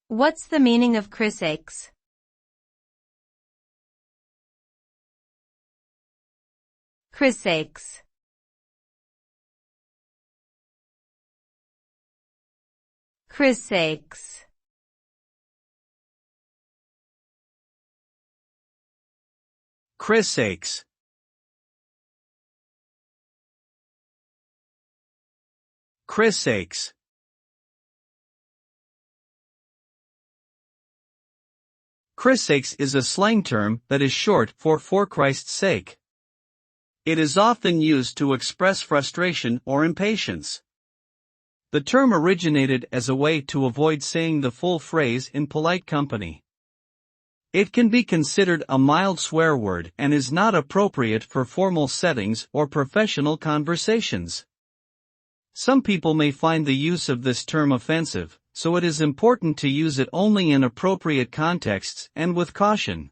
What's the meaning of Chrissakes? Chrissakes. Chrissakes. Chrissakes. Chrissakes. Chrissakes is a slang term that is short for Christ's sake. It is often used to express frustration or impatience. The term originated as a way to avoid saying the full phrase in polite company. It can be considered a mild swear word and is not appropriate for formal settings or professional conversations. Some people may find the use of this term offensive, so it is important to use it only in appropriate contexts and with caution.